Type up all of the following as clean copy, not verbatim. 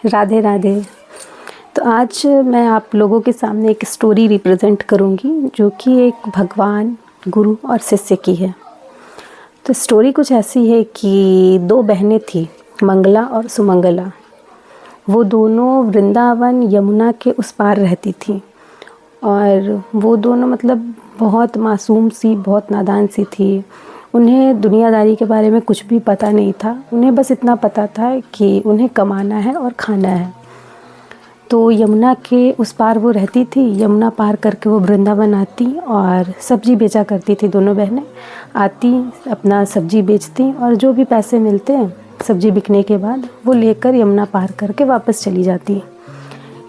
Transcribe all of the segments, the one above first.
राधे राधे। तो आज मैं आप लोगों के सामने एक स्टोरी रिप्रेजेंट करूंगी जो कि एक भगवान, गुरु और शिष्य की है। तो स्टोरी कुछ ऐसी है कि दो बहनें थी, मंगला और सुमंगला। वो दोनों वृंदावन यमुना के उस पार रहती थी और वो दोनों मतलब बहुत मासूम सी, बहुत नादान सी थी। उन्हें दुनियादारी के बारे में कुछ भी पता नहीं था। उन्हें बस इतना पता था कि उन्हें कमाना है और खाना है। तो यमुना के उस पार वो रहती थी। यमुना पार करके वो वृंदावन आती और सब्ज़ी बेचा करती थी। दोनों बहनें आती, अपना सब्ज़ी बेचती और जो भी पैसे मिलते हैं सब्ज़ी बिकने के बाद वो लेकर यमुना पार करके वापस चली जाती।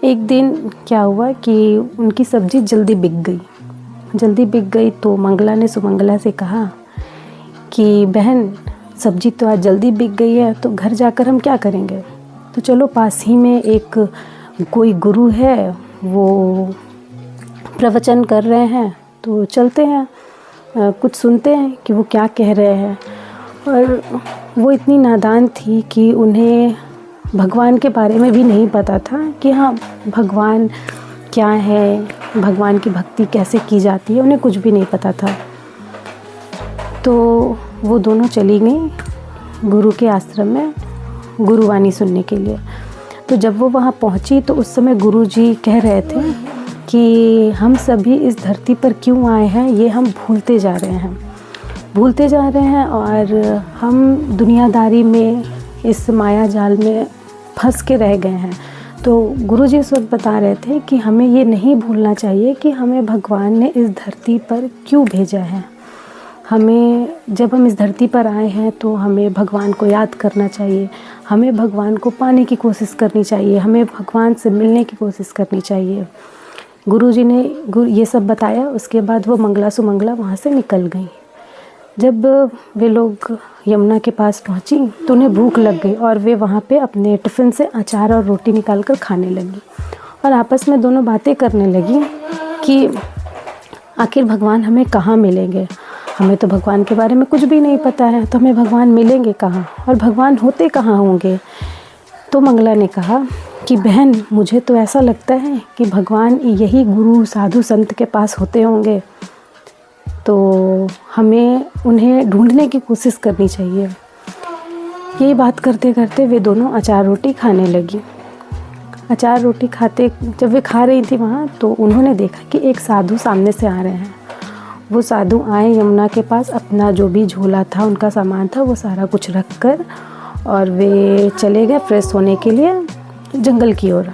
एक दिन क्या हुआ कि उनकी सब्ज़ी जल्दी बिक गई तो मंगला ने सुमंगला से कहा कि बहन, सब्ज़ी तो आज जल्दी बिक गई है, तो घर जाकर हम क्या करेंगे? तो चलो, पास ही में एक कोई गुरु है, वो प्रवचन कर रहे हैं, तो चलते हैं, कुछ सुनते हैं कि वो क्या कह रहे हैं। और वो इतनी नादान थी कि उन्हें भगवान के बारे में भी नहीं पता था कि हाँ, भगवान क्या है, भगवान की भक्ति कैसे की जाती है, उन्हें कुछ भी नहीं पता था। तो वो दोनों चली गई गुरु के आश्रम में गुरुवाणी सुनने के लिए। तो जब वो वहाँ पहुँची तो उस समय गुरुजी कह रहे थे कि हम सभी इस धरती पर क्यों आए हैं, ये हम भूलते जा रहे हैं और हम दुनियादारी में, इस माया जाल में फंस के रह गए हैं। तो गुरुजी उस वक्त बता रहे थे कि हमें ये नहीं भूलना चाहिए कि हमें भगवान ने इस धरती पर क्यों भेजा है। हमें, जब हम इस धरती पर आए हैं तो हमें भगवान को याद करना चाहिए, हमें भगवान को पाने की कोशिश करनी चाहिए, हमें भगवान से मिलने की कोशिश करनी चाहिए। गुरुजी ने ये सब बताया। उसके बाद वो मंगला सुमंगला वहाँ से निकल गई। जब वे लोग यमुना के पास पहुँची तो उन्हें भूख लग गई और वे वहाँ पे अपने टिफ़िन से अचार और रोटी निकाल कर खाने लगी और आपस में दोनों बातें करने लगी कि आखिर भगवान हमें कहाँ मिलेंगे। हमें तो भगवान के बारे में कुछ भी नहीं पता है, तो हमें भगवान मिलेंगे कहाँ और भगवान होते कहाँ होंगे। तो मंगला ने कहा कि बहन, मुझे तो ऐसा लगता है कि भगवान यही गुरु साधु संत के पास होते होंगे, तो हमें उन्हें ढूंढने की कोशिश करनी चाहिए। यही बात करते करते वे दोनों अचार रोटी खाने लगी। अचार रोटी खाते, जब वे खा रही थी वहाँ, तो उन्होंने देखा कि एक साधु सामने से आ रहे हैं। वो साधु आए यमुना के पास, अपना जो भी झोला था, उनका सामान था, वो सारा कुछ रख कर और वे चले गए फ्रेश होने के लिए जंगल की ओर।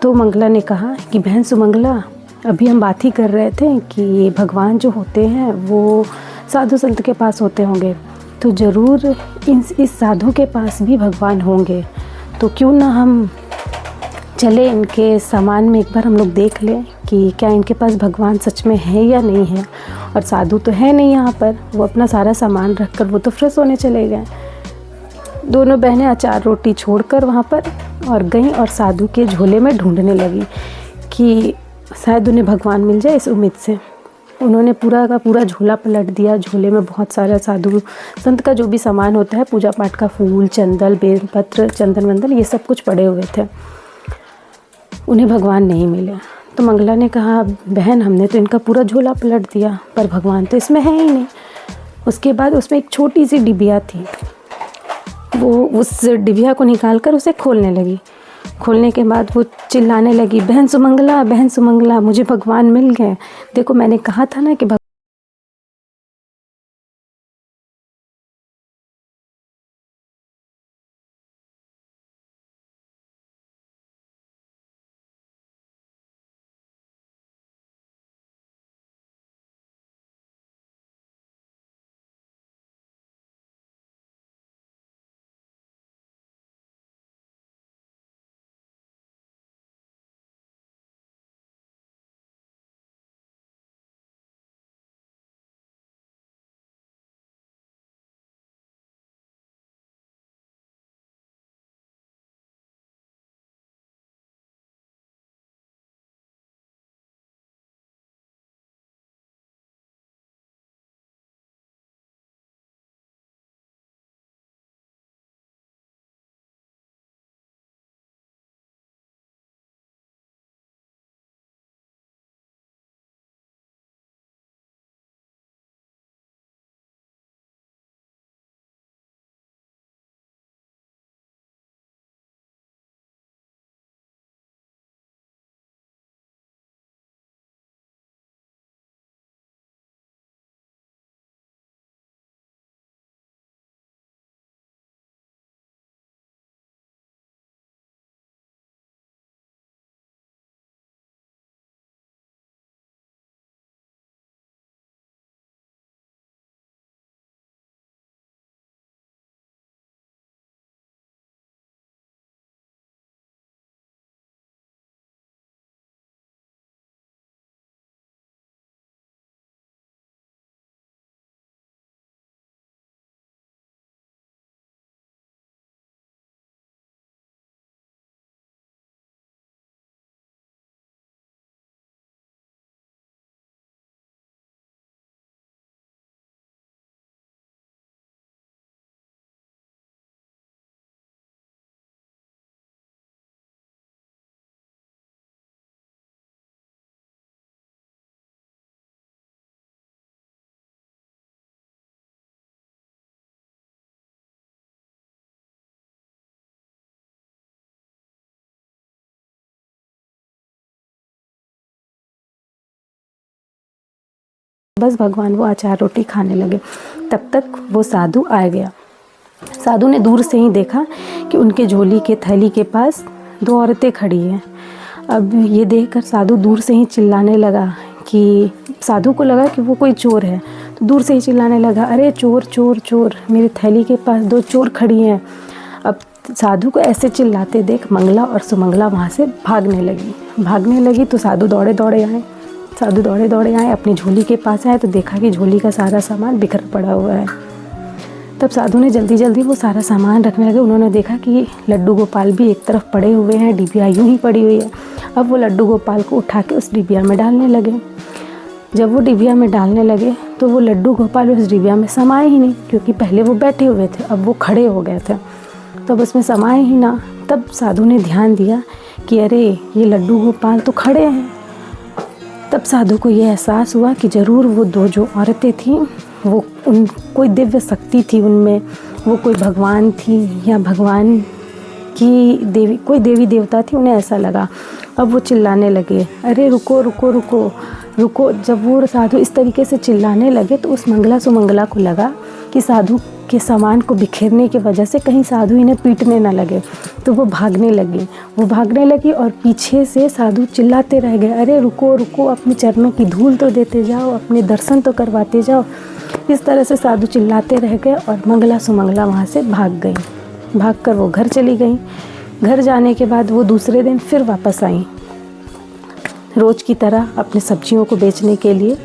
तो मंगला ने कहा कि बहन सुमंगला, अभी हम बात ही कर रहे थे कि भगवान जो होते हैं वो साधु संत के पास होते होंगे, तो ज़रूर इस साधु के पास भी भगवान होंगे। तो क्यों ना हम चले, इनके सामान में एक बार हम लोग देख लें कि क्या इनके पास भगवान सच में है या नहीं है। और साधु तो है नहीं यहाँ पर, वो अपना सारा सामान रख कर वो तो फ्रेश होने चले गए। दोनों बहनें अचार रोटी छोड़कर वहाँ पर और गईं और साधु के झोले में ढूंढने लगी कि शायद उन्हें भगवान मिल जाए। इस उम्मीद से उन्होंने पूरा का पूरा झोला पलट दिया। झोले में बहुत सारा साधु संत का जो भी सामान होता है, पूजा पाठ का फूल, चंदन, बेलपत्र, चंदन वंदन, ये सब कुछ पड़े हुए थे। उन्हें भगवान नहीं मिले। तो मंगला ने कहा, बहन, हमने तो इनका पूरा झोला पलट दिया पर भगवान तो इसमें है ही नहीं। उसके बाद उसमें एक छोटी सी डिबिया थी। वो उस डिबिया को निकाल कर उसे खोलने लगी। खोलने के बाद वो चिल्लाने लगी, बहन सुमंगला, मुझे भगवान मिल गए। देखो, मैंने कहा था ना कि बस भगवान वो अचार रोटी खाने लगे। तब तक वो साधु आ गया। साधु ने दूर से ही देखा कि उनके झोली के थैली के पास 2 औरतें खड़ी हैं। अब ये देखकर साधु दूर से ही चिल्लाने लगा कि साधु को लगा कि वो कोई चोर है, तो दूर से ही चिल्लाने लगा, अरे चोर चोर चोर, मेरी थैली के पास 2 चोर खड़ी हैं। अब साधु को ऐसे चिल्लाते देख मंगला और सुमंगला वहाँ से भागने लगी तो साधु दौड़े दौड़े आए, अपनी झोली के पास आए तो देखा कि झोली का सारा सामान बिखर पड़ा हुआ है। तब साधु ने जल्दी जल्दी वो सारा सामान रखने लगे। उन्होंने देखा कि लड्डू गोपाल भी एक तरफ पड़े हुए हैं, डिबिया यूं ही पड़ी हुई है। अब वो लड्डू गोपाल को उठा के उस डिबिया में डालने लगे। जब वो डिबिया में डालने लगे तो वो लड्डू गोपाल उस डिबिया में समाए ही नहीं, क्योंकि पहले वो बैठे हुए थे, अब वो खड़े हो गए थे, तब उसमें समाए ही ना। तब साधु ने ध्यान दिया कि अरे ये लड्डू गोपाल तो खड़े हैं। तब साधु को ये एहसास हुआ कि ज़रूर वो 2 जो औरतें थीं वो कोई दिव्य शक्ति थी उनमें, वो कोई भगवान थी या भगवान की देवी, कोई देवी देवता थी, उन्हें ऐसा लगा। अब वो चिल्लाने लगे, अरे रुको रुको रुको रुको। जब वो साधु इस तरीके से चिल्लाने लगे तो उस मंगला सुमंगला को लगा कि साधु के सामान को बिखेरने की वजह से कहीं साधु इन्हें पीटने ना लगे, तो वो भागने लगी और पीछे से साधु चिल्लाते रह गए, अरे रुको रुको, अपने चरणों की धूल तो देते जाओ, अपने दर्शन तो करवाते जाओ। इस तरह से साधु चिल्लाते रह गए और मंगला सुमंगला वहाँ से भागकर वो घर चली गई। घर जाने के बाद वो दूसरे दिन फिर वापस आई, रोज़ की तरह अपने सब्जियों को बेचने के लिए।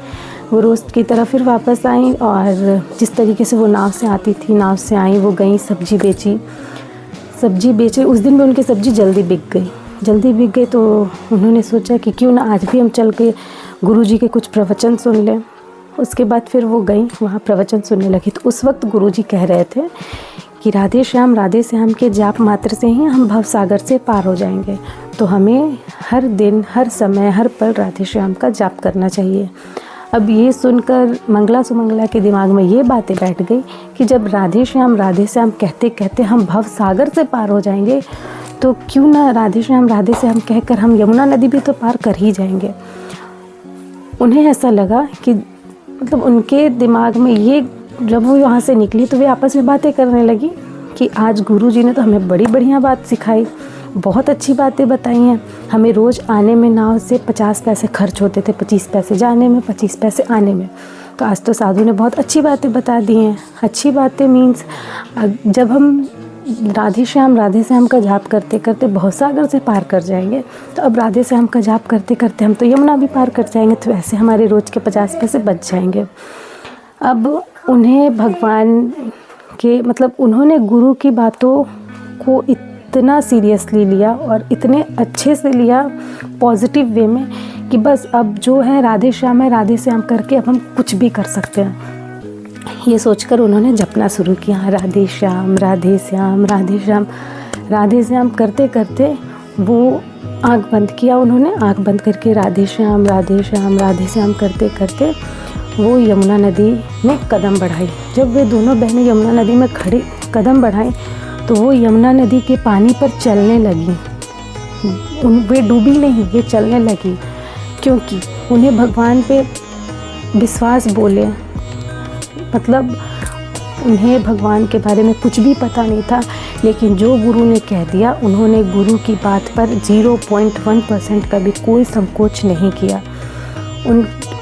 वो रोज़ की तरह फिर वापस आई और जिस तरीके से वो नाव से आती थी, नाव से आई, वो गई, सब्जी बेची। उस दिन भी उनकी सब्ज़ी जल्दी बिक गई तो उन्होंने सोचा कि क्यों ना आज भी हम चल के गुरुजी के कुछ प्रवचन सुन लें। उसके बाद फिर वो गई, वहाँ प्रवचन सुनने लगी। तो उस वक्त गुरुजी कह रहे थे कि राधे श्याम के जाप मात्र से ही हम भवसागर से पार हो जाएंगे, तो हमें हर दिन, हर समय, हर पल राधे श्याम का जाप करना चाहिए। अब ये सुनकर मंगला सुमंगला के दिमाग में ये बातें बैठ गई कि जब राधे श्याम कहते कहते हम भव सागर से पार हो जाएंगे, तो क्यों ना राधे श्याम कहकर हम यमुना नदी भी तो पार कर ही जाएंगे। उन्हें ऐसा लगा कि मतलब उनके दिमाग में ये, जब वो वहाँ से निकली तो वे आपस में बातें करने लगी कि आज गुरुजी ने तो हमें बड़ी बढ़िया बात सिखाई, बहुत अच्छी बातें बताई हैं। हमें रोज़ आने में नाव से 50 पैसे खर्च होते थे, 25 पैसे जाने में, 25 पैसे आने में। तो आज तो साधु ने बहुत अच्छी बातें बता दी हैं। अच्छी बातें मीन्स जब हम राधे श्याम का जाप करते करते भवसागर से पार कर जाएंगे, तो अब राधे श्याम का जाप करते करते हम तो यमुना भी पार कर जाएंगे, तो ऐसे हमारे रोज़ के 50 पैसे बच जाएंगे। अब उन्हें भगवान के मतलब उन्होंने गुरु की बातों को इतना सीरियसली लिया और इतने अच्छे से लिया पॉजिटिव वे में कि बस अब जो है राधे श्याम करके अब हम कुछ भी कर सकते हैं। ये सोचकर उन्होंने जपना शुरू किया, राधे श्याम राधे श्याम राधे श्याम राधे श्याम करते करते वो आँख बंद किया। उन्होंने आँख बंद करके राधे श्याम राधे श्याम करते करते वो यमुना नदी में कदम बढ़ाई। जब वे दोनों बहनें यमुना नदी में खड़ी कदम बढ़ाई तो वो यमुना नदी के पानी पर चलने लगी। वे डूबी नहीं, वे चलने लगी, क्योंकि उन्हें भगवान पे विश्वास बोले, मतलब उन्हें भगवान के बारे में कुछ भी पता नहीं था, लेकिन जो गुरु ने कह दिया उन्होंने गुरु की बात पर 0.1% का भी कोई संकोच नहीं किया।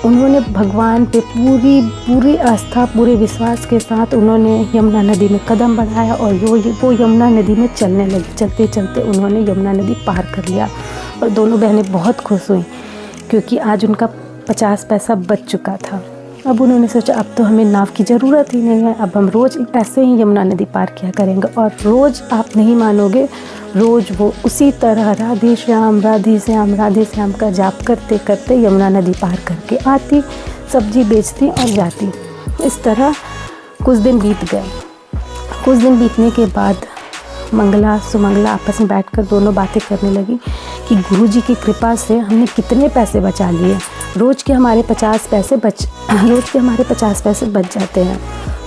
उन्होंने भगवान पे पूरी आस्था, पूरे विश्वास के साथ उन्होंने यमुना नदी में कदम बढ़ाया और वो यमुना नदी में चलने लगी। चलते चलते उन्होंने यमुना नदी पार कर लिया और दोनों बहनें बहुत खुश हुई, क्योंकि आज उनका 50 पैसा बच चुका था। अब उन्होंने सोचा अब तो हमें नाव की ज़रूरत ही नहीं है, अब हम रोज़ ऐसे ही यमुना नदी पार किया करेंगे। और रोज़, आप नहीं मानोगे, रोज़ वो उसी तरह राधे श्याम का जाप करते करते यमुना नदी पार करके आती, सब्जी बेचती और जाती। इस तरह कुछ दिन बीत गए। कुछ दिन बीतने के बाद मंगला सुमंगला आपस में बैठकर दोनों बातें करने लगी कि गुरुजी की कृपा से हमने कितने पैसे बचा लिए। रोज़ के हमारे 50 पैसे बच जाते हैं,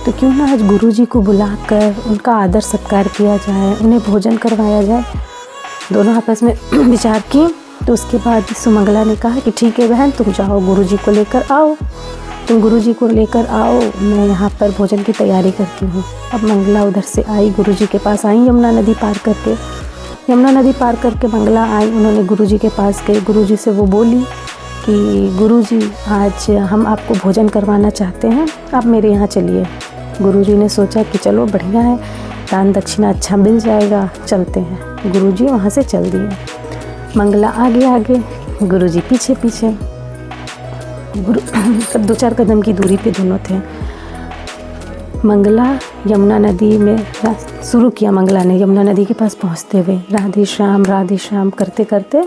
तो क्यों ना आज गुरुजी को बुलाकर उनका आदर सत्कार किया जाए, उन्हें भोजन करवाया जाए। दोनों आपस में विचार की। तो उसके बाद सुमंगला ने कहा कि ठीक है बहन, तुम जाओ गुरुजी को लेकर आओ। तुम गुरुजी को लेकर आओ, मैं यहाँ पर भोजन की तैयारी करती हूँ। अब मंगला उधर से आई, गुरुजी के पास आई यमुना नदी पार करके। यमुना नदी पार करके मंगला आई, उन्होंने गुरुजी के पास गए। गुरुजी से वो बोली कि गुरुजी, आज हम आपको भोजन करवाना चाहते हैं, आप मेरे यहाँ चलिए। गुरुजी ने सोचा कि चलो बढ़िया है, दान दक्षिणा अच्छा मिल जाएगा, चलते हैं। गुरुजी वहाँ से चल दिए। मंगला आगे आगे, गुरुजी पीछे पीछे। गुरु सब 2-4 कदम की दूरी पे दोनों थे। मंगला यमुना नदी में शुरू किया। मंगला ने यमुना नदी के पास पहुँचते हुए राधे श्याम करते करते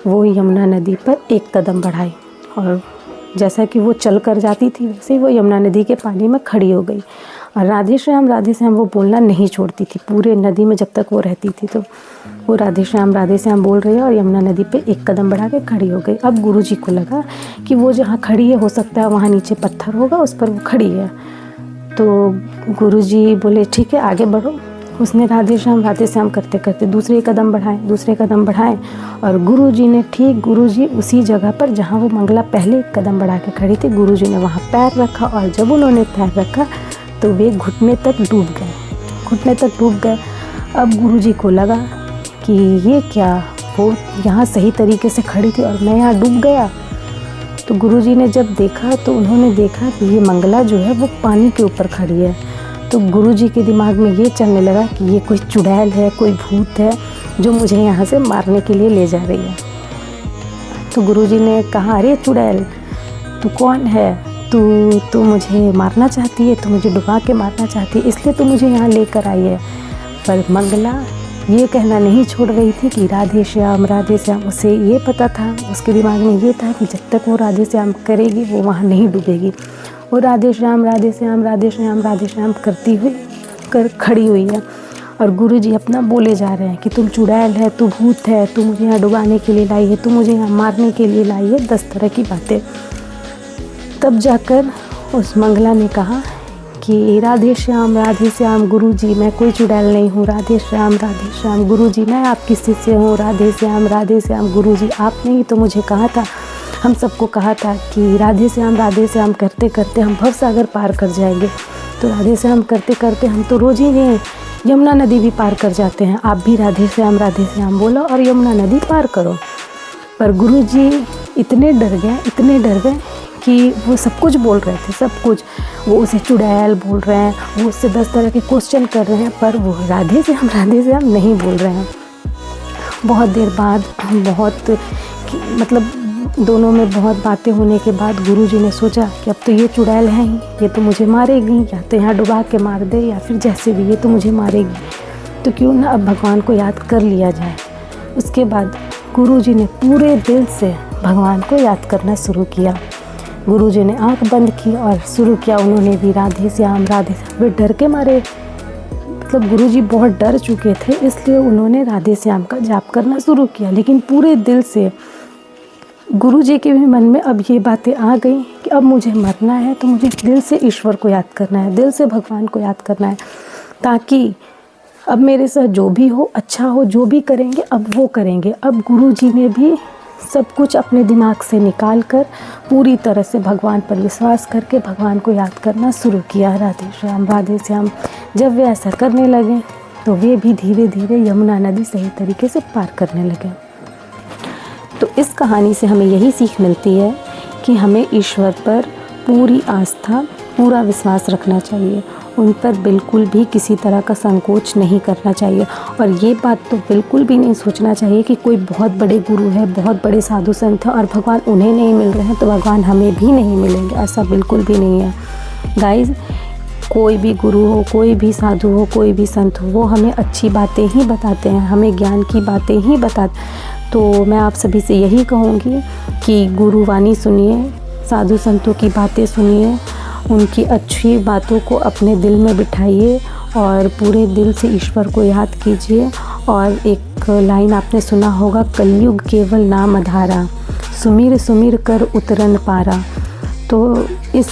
वो यमुना नदी पर एक कदम बढ़ाई, और जैसा कि वो चल कर जाती थी वैसे ही वो यमुना नदी के पानी में खड़ी हो गई। और राधे श्याम वो बोलना नहीं छोड़ती थी पूरे नदी में, जब तक वो रहती थी तो वो राधे श्याम बोल रही है और यमुना नदी पे एक कदम बढ़ा के खड़ी हो गई। अब गुरुजी को लगा कि वो जहाँ खड़ी है हो सकता है वहाँ नीचे पत्थर होगा, उस पर वो खड़ी है। तो गुरुजी बोले ठीक है आगे बढ़ो। उसने राधे श्याम करते करते दूसरे कदम बढ़ाए और गुरुजी उसी जगह पर जहाँ वो मंगला पहले एक कदम बढ़ा के खड़ी थी, गुरुजी ने वहाँ पैर रखा। और जब उन्होंने पैर रखा तो वे घुटने तक डूब गए। अब गुरुजी को लगा कि ये क्या, वो यहाँ सही तरीके से खड़ी थी और मैं यहाँ डूब गया। तो गुरुजी ने जब देखा तो उन्होंने देखा कि ये मंगला जो है वो पानी के ऊपर खड़ी है। तो गुरुजी के दिमाग में ये चलने लगा कि ये कोई चुड़ैल है, कोई भूत है जो मुझे यहाँ से मारने के लिए ले जा रही है। तो गुरुजी ने कहा, अरे चुड़ैल, तू कौन है? तू मुझे मारना चाहती है, तू मुझे डुबा के मारना चाहती है, इसलिए तू मुझे यहाँ लेकर आई है। पर मंगला ये कहना नहीं छोड़ रही थी कि राधे श्याम। उसे ये पता था, उसके दिमाग में ये था कि जब तक वो राधे श्याम करेगी वो वहाँ नहीं डूबेगी। वो राधे श्याम करती हुई खड़ी हुई है और गुरुजी अपना बोले जा रहे हैं कि तुम चुड़ैल है, तू भूत है, तू मुझे यहाँ डुबाने के लिए लाई है, तू मुझे यहाँ मारने के लिए लाई है, 10 तरह की बातें। तब जाकर उस मंगला ने कहा कि राधे श्याम गुरुजी, मैं कोई चुड़ैल नहीं हूँ। राधे श्याम गुरुजी, मैं आपकी शिष्य हूँ। राधे श्याम गुरुजी, आपने ही तो मुझे कहा था, हम सबको कहा था कि राधे श्याम करते करते हम भवसागर पार कर जाएंगे। तो राधे श्याम करते करते हम तो रोज़ ही यमुना नदी भी पार कर जाते हैं। आप भी राधे श्याम बोलो और यमुना नदी पार करो। पर गुरुजी इतने डर गए कि वो सब कुछ बोल रहे थे, सब कुछ। वो उसे चुड़ैल बोल रहे हैं, वो उससे 10 तरह के क्वेश्चन कर रहे हैं, पर वो राधे श्याम नहीं बोल रहे हैं। बहुत देर बाद दोनों में बहुत बातें होने के बाद गुरुजी ने सोचा कि अब तो ये चुड़ैल है ही, ये तो मुझे मारेगी, या तो यहाँ डुबा के मार दे या फिर जैसे भी, ये तो मुझे मारेगी, तो क्यों ना अब भगवान को याद कर लिया जाए। उसके बाद गुरुजी ने पूरे दिल से भगवान को याद करना शुरू किया। गुरुजी ने आंख बंद की और शुरू किया, उन्होंने भी राधे श्याम। वे डर के मारे, गुरुजी बहुत डर चुके थे, इसलिए उन्होंने राधे श्याम का जाप करना शुरू किया, लेकिन पूरे दिल से। गुरुजी के भी मन में अब ये बातें आ गई कि अब मुझे मरना है तो मुझे दिल से ईश्वर को याद करना है, दिल से भगवान को याद करना है, ताकि अब मेरे साथ जो भी हो अच्छा हो, जो भी करेंगे अब वो करेंगे। अब गुरुजी ने भी सब कुछ अपने दिमाग से निकाल कर पूरी तरह से भगवान पर विश्वास करके भगवान को याद करना शुरू किया। राधे श्याम। जब वे ऐसा करने लगे तो वे भी धीरे धीरे यमुना नदी सही तरीके से पार करने लगे। तो इस कहानी से हमें यही सीख मिलती है कि हमें ईश्वर पर पूरी आस्था, पूरा विश्वास रखना चाहिए, उन पर बिल्कुल भी किसी तरह का संकोच नहीं करना चाहिए। और ये बात तो बिल्कुल भी नहीं सोचना चाहिए कि कोई बहुत बड़े गुरु है, बहुत बड़े साधु संत हैं और भगवान उन्हें नहीं मिल रहे हैं तो भगवान हमें भी नहीं मिलेंगे, ऐसा बिल्कुल भी नहीं है। गाइस, कोई भी गुरु हो, कोई भी साधु हो, कोई भी संत हो, वो हमें अच्छी बातें ही बताते हैं, हमें ज्ञान की बातें ही बताते। तो मैं आप सभी से यही कहूँगी कि गुरुवाणी सुनिए, साधु संतों की बातें सुनिए, उनकी अच्छी बातों को अपने दिल में बिठाइए और पूरे दिल से ईश्वर को याद कीजिए। और एक लाइन आपने सुना होगा, कलयुग केवल नाम आधारा, सुमिर सुमिर कर उतरन पारा। तो इस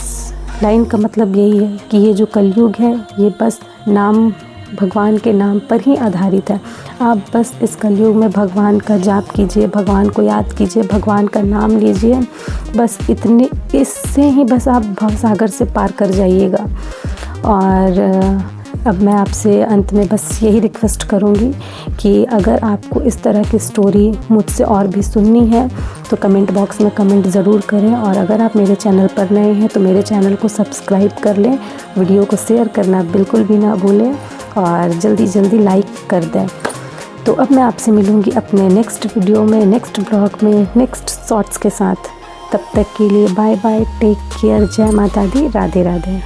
लाइन का मतलब यही है कि ये जो कलयुग है ये बस नाम भगवान के नाम पर ही आधारित है। आप बस इस कलयुग में भगवान का जाप कीजिए, भगवान को याद कीजिए, भगवान का नाम लीजिए, बस इतने, इससे ही बस आप भवसागर से पार कर जाइएगा। और अब मैं आपसे अंत में बस यही रिक्वेस्ट करूँगी कि अगर आपको इस तरह की स्टोरी मुझसे और भी सुननी है तो कमेंट बॉक्स में कमेंट ज़रूर करें। और अगर आप मेरे चैनल पर नए हैं तो मेरे चैनल को सब्सक्राइब कर लें, वीडियो को शेयर करना बिल्कुल भी ना भूलें और जल्दी जल्दी लाइक कर दें। तो अब मैं आपसे मिलूँगी अपने नेक्स्ट वीडियो में, नेक्स्ट ब्लॉग में, नेक्स्ट शॉर्ट्स के साथ। तब तक के लिए बाय बाय, टेक केयर, जय माता दी, राधे राधे।